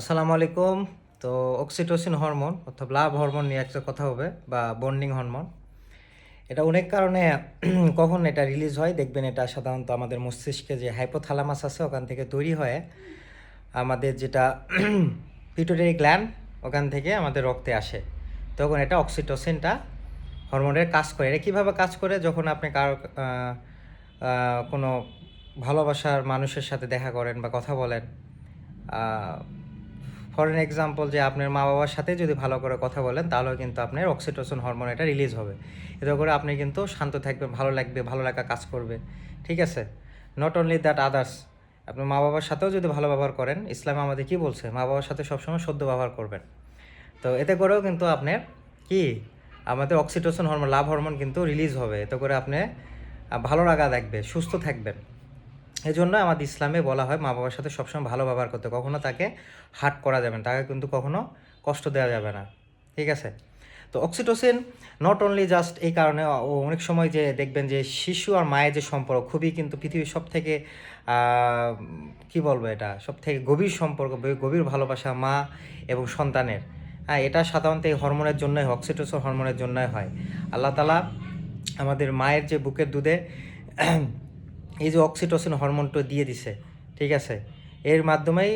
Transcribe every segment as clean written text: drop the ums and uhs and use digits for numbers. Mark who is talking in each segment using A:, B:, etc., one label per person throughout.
A: আসসালামু আলাইকুম। তো অক্সিটোসিন হরমোন অর্থাৎ লাভ হরমোন নিয়ে একটা কথা হবে বা বন্ডিং হরমোন। এটা অনেক কারণে কখন এটা রিলিজ হয় দেখবেন, এটা সাধারণত আমাদের মস্তিষ্কে যে হাইপোথ্যালামাস আছে ওখান থেকে তৈরি হয়। আমাদের যেটা পিটুইটারি গ্ল্যান্ড ওখান থেকে আমাদের রক্তে আসে, তখন এটা অক্সিটোসিনটা হরমোনের কাজ করে। এটা কীভাবে কাজ করে? যখন আপনি কারো কোনো ভালোবাসার মানুষের সাথে দেখা করেন বা কথা বলেন, ফর এন এক্সাম্পল যে আপনার মা বাবার সাথে যদি ভালো করে কথা বলেন, তাহলেও কিন্তু আপনার অক্সিটোসিন হরমোন এটা রিলিজ হবে। এতে করে আপনি কিন্তু শান্ত থাকবেন, ভালো লাগবে, ভালো লাগা কাজ করবে। ঠিক আছে? নট অনলি দ্যাট, আদার্স আপনার মা বাবার সাথেও যদি ভালো ব্যবহার করেন, ইসলাম আমাদের কী বলছে? মা বাবার সাথে সবসময় সদ্য ব্যবহার করবেন। তো এতে করেও কিন্তু আপনার কি আমাদের অক্সিটোসিন হরমোন, লাভ হরমোন কিন্তু রিলিজ হবে। এতে করে আপনি ভালো লাগা দেখবে, সুস্থ থাকবেন। এই জন্য আমাদের ইসলামে বলা হয় মা বাবার সাথে সবসময় ভালো ব্যবহার করতে, কখনো তাকে হার্ট করা যাবে না, তাকে কিন্তু কখনো কষ্ট দেওয়া যাবে না। ঠিক আছে? তো অক্সিটোসিন নট অনলি জাস্ট এই কারণে, অনেক সময় যে দেখবেন যে শিশু আর মায়ের যে সম্পর্ক খুবই কিন্তু পৃথিবীর সব থেকে কী বলবো, এটা সব থেকে গভীর সম্পর্ক, গভীর ভালোবাসা মা এবং সন্তানের। হ্যাঁ, এটা সাধারণত এই হরমোনের জন্যই, অক্সিটোসিন হরমোনের জন্যই হয়। আল্লাহ তাআলা আমাদের মায়ের যে বুকের দুধে এই যে অক্সিটোসিন হরমোনটা দিয়ে দিছে, ঠিক আছে? এর মাধ্যমেই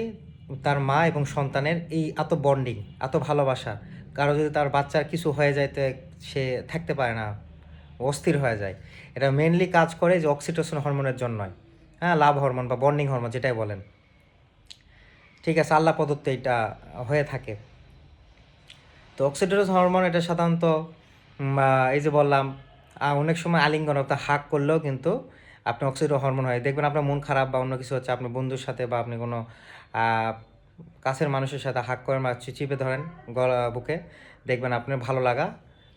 A: তার মা এবং সন্তানের এই এত বন্ডিং, এত ভালোবাসা। কারো যদি তার বাচ্চার কিছু হয়ে যায়, তো সে থাকতে পারে না, অস্থির হয়ে যায়। এটা মেনলি কাজ করে যে অক্সিটোসিন হরমোনের জন্যই। হ্যাঁ, লাভ হরমোন বা বন্ডিং হরমোন যেটাই বলেন। ঠিক আছে? আল্লাহ প্রদত্ত এটা হয়ে থাকে। তো অক্সিটোসিন হরমোন এটা সাধারণত এই যে বললাম, অনেক সময় আলিঙ্গন অর্থাৎ হাগ করলেও কিন্তু আপনি অক্সিটোসিন হরমোন হয়। দেখবেন আপনার মন খারাপ বা অন্য কিছু হচ্ছে, আপনার বন্ধুর সাথে বা আপনি কোনো কাছের মানুষের সাথে হাগ করেন বা চিপে ধরেন গলা বুকে, দেখবেন আপনার ভালো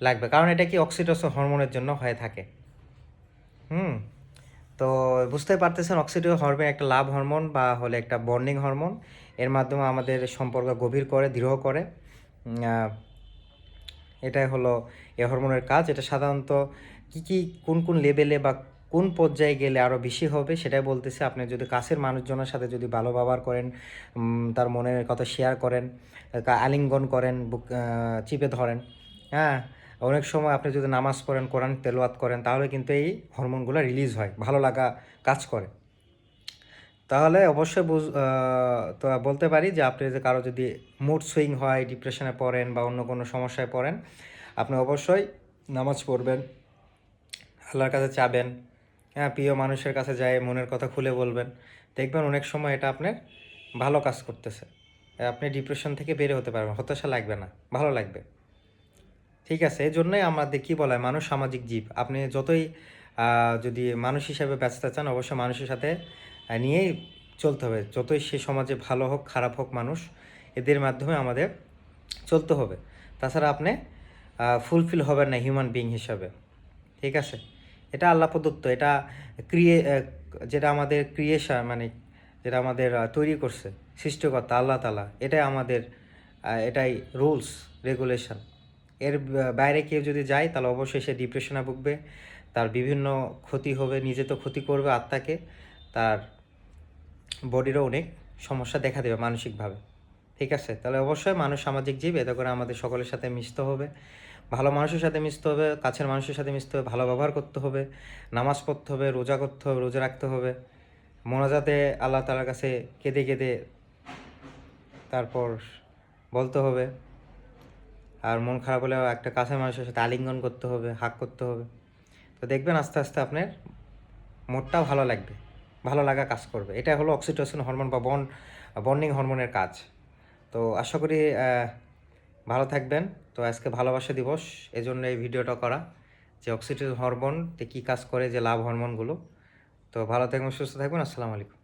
A: লাগবে। কারণ এটা কি অক্সিটোসিন হরমোনের জন্য হয়ে থাকে। তো বুঝতেই পারতেছেন, অক্সিটোসিন হরমোন একটা লাভ হরমোন বা হলে একটা বন্ডিং হরমোন। এর মাধ্যমে আমাদের সম্পর্ক গভীর করে, দৃঢ় করে। এটাই হলো এ হরমোনের কাজ। এটা সাধারণত কোন লেভেলে বা কোন পর্যায়ে গেলে আরও বেশি হবে সেটাই বলতেছি। আপনি যদি কাছের মানুষজনের সাথে যদি ভালো ব্যবহার করেন, তার মনের কথা শেয়ার করেন, আলিঙ্গন করেন, বুক চিপে ধরেন, হ্যাঁ, অনেক সময় আপনি যদি নামাজ পড়েন, কোরআন তেলাওয়াত করেন, তাহলে কিন্তু এই হরমোনগুলো রিলিজ হয়, ভালো লাগা কাজ করে। তাহলে অবশ্যই তো বলতে পারি যে আপনি যে কারো যদি মুড সুইং হয়, ডিপ্রেশনে পড়েন বা অন্য কোনো সমস্যায় পড়েন, আপনি অবশ্যই নামাজ পড়বেন, আল্লাহর কাছে চাবেন, হ্যাঁ, প্রিয় মানুষের কাছে যায় মনের কথা খুলে বলবেন। দেখবেন অনেক সময় এটা আপনার ভালো কাজ করতেছে। আপনি ডিপ্রেশন থেকে বের হতে পারবেন, হতাশা লাগবে না, ভালো লাগবে। ঠিক আছে? এই জন্যই আমাদের কী বলা হয়, মানুষ সামাজিক জীব। আপনি যতই যদি মানুষ হিসাবে বাঁচতে চান, অবশ্যই মানুষের সাথে নিয়েই চলতে হবে। যতই সে সমাজে ভালো হোক, খারাপ হোক মানুষ, এদের মাধ্যমে আমাদের চলতে হবে। তাছাড়া আপনি ফুলফিল হবেন না হিউম্যান বিইং হিসাবে। ঠিক আছে? এটা আল্লাহ প্রদত্ত। এটা যেটা আমাদের ক্রিয়েশন, মানে যেটা আমাদের তৈরি করছে সৃষ্টিকর্তা আল্লাহ তাআলা, এটাই আমাদের এটাই রুলস রেগুলেশন। এর বাইরে কেউ যদি যায়, তাহলে অবশ্যই সে ডিপ্রেশনে ভুগবে, তার বিভিন্ন ক্ষতি হবে, নিজে তো ক্ষতি করবে আত্মাকে, তার বডিরও অনেক সমস্যা দেখা দেবে মানসিকভাবে। ঠিক আছে? তাহলে অবশ্যই মানুষ সামাজিক জীব, এতে করে আমাদের সকলের সাথে মিশতে হবে, ভালো মানুষের সাথে মিশতে হবে, কাছের মানুষের সাথে মিশতে হবে, ভালো ব্যবহার করতে হবে, নামাজ পড়তে হবে, রোজা করতে হবে, রোজা রাখতে হবে, মোনাজাতে আল্লাহ তাআলার কাছে কেঁদে তারপর বলতে হবে। আর মন খারাপ হলেও একটা কাছের মানুষের সাথে আলিঙ্গন করতে হবে, হাগ করতে হবে। তো দেখবেন আস্তে আস্তে আপনার মুডটাও ভালো লাগবে, ভালো লাগা কাজ করবে। এটা হলো অক্সিটোসিন হরমোন বা বন্ডিং হরমোনের কাজ। তো আশা করি ভালো থাকবেন। তো আজকে ভালোবাসা দিবস, এজন্য এই ভিডিওটা করা, যে অক্সিটোসিন হরমোন কী কাজ করে, যে লাভ হরমোনগুলো। তো ভালো থাকবেন, সুস্থ থাকবেন। আসসালামু আলাইকুম।